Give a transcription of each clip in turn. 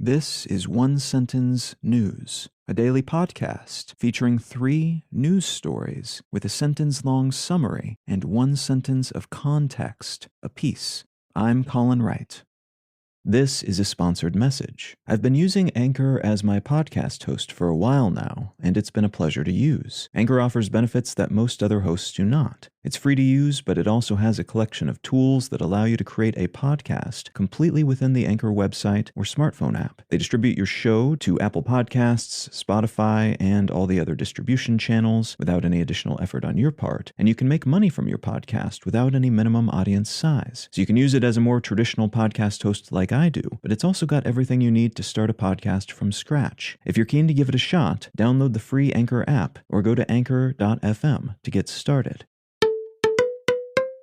This is One Sentence News, a daily podcast featuring 3 news stories with a sentence-long summary and 1 sentence of context apiece. I'm Colin Wright. This is a sponsored message. I've been using Anchor as my podcast host for a while now, and it's been a pleasure to use. Anchor offers benefits that most other hosts do not. It's free to use, but it also has a collection of tools that allow you to create a podcast completely within the Anchor website or smartphone app. They distribute your show to Apple Podcasts, Spotify, and all the other distribution channels without any additional effort on your part, and you can make money from your podcast without any minimum audience size. So you can use it as a more traditional podcast host like I do, but it's also got everything you need to start a podcast from scratch. If you're keen to give it a shot, download the free Anchor app or go to anchor.fm to get started.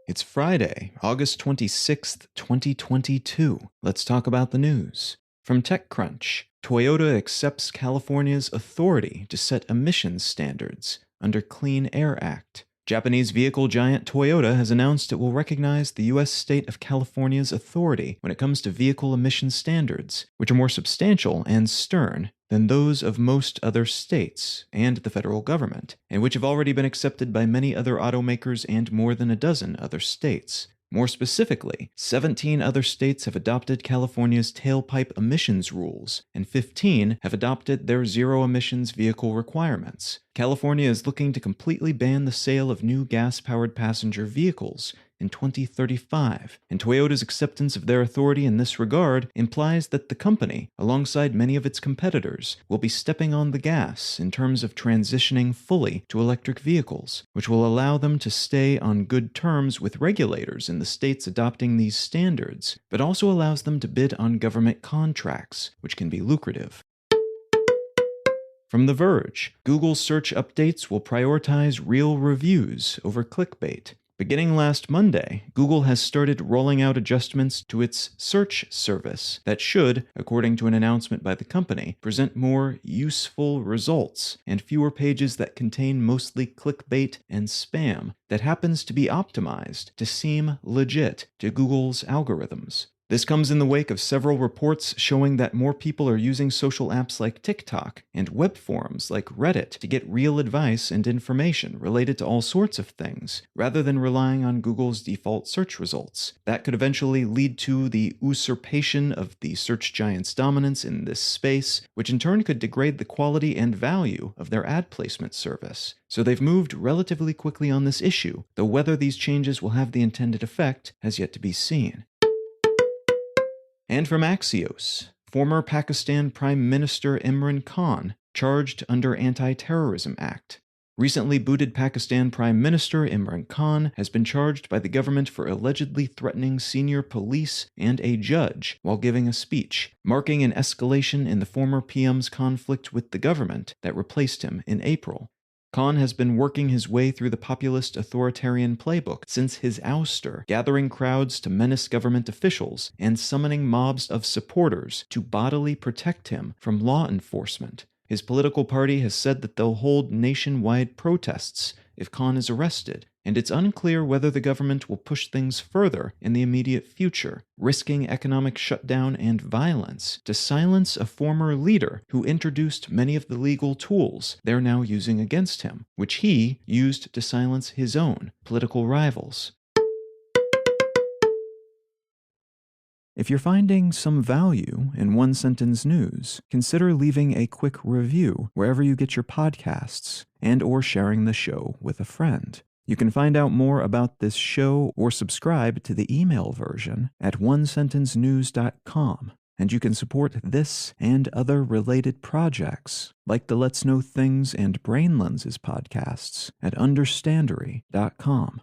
It's Friday, August 26th, 2022. Let's talk about the news. From TechCrunch, Toyota accepts California's authority to set emissions standards under Clean Air Act. Japanese vehicle giant Toyota has announced it will recognize the U.S. state of California's authority when it comes to vehicle emission standards, which are more substantial and stern than those of most other states and the federal government, and which have already been accepted by many other automakers and more than a dozen other states. More specifically, 17 other states have adopted California's tailpipe emissions rules, and 15 have adopted their zero-emissions vehicle requirements. California is looking to completely ban the sale of new gas-powered passenger vehicles in 2035, and Toyota's acceptance of their authority in this regard implies that the company, alongside many of its competitors, will be stepping on the gas in terms of transitioning fully to electric vehicles, which will allow them to stay on good terms with regulators in the states adopting these standards, but also allows them to bid on government contracts, which can be lucrative. From The Verge, Google search updates will prioritize real reviews over clickbait. Beginning last Monday, Google has started rolling out adjustments to its search service that should, according to an announcement by the company, present more useful results and fewer pages that contain mostly clickbait and spam that happens to be optimized to seem legit to Google's algorithms. This comes in the wake of several reports showing that more people are using social apps like TikTok and web forums like Reddit to get real advice and information related to all sorts of things, rather than relying on Google's default search results. That could eventually lead to the usurpation of the search giant's dominance in this space, which in turn could degrade the quality and value of their ad placement service. So they've moved relatively quickly on this issue, though whether these changes will have the intended effect has yet to be seen. And from Axios, former Pakistan Prime Minister Imran Khan charged under Anti-Terrorism Act. Recently booted Pakistan Prime Minister Imran Khan has been charged by the government for allegedly threatening senior police and a judge while giving a speech, marking an escalation in the former PM's conflict with the government that replaced him in April. Khan has been working his way through the populist authoritarian playbook since his ouster, gathering crowds to menace government officials and summoning mobs of supporters to bodily protect him from law enforcement. His political party has said that they'll hold nationwide protests if Khan is arrested, and it's unclear whether the government will push things further in the immediate future, risking economic shutdown and violence to silence a former leader who introduced many of the legal tools they're now using against him, which he used to silence his own political rivals. If you're finding some value in One Sentence News, consider leaving a quick review wherever you get your podcasts and/or sharing the show with a friend. You can find out more about this show or subscribe to the email version at onesentencenews.com, and you can support this and other related projects like the Let's Know Things and Brain Lenses podcasts at understandery.com.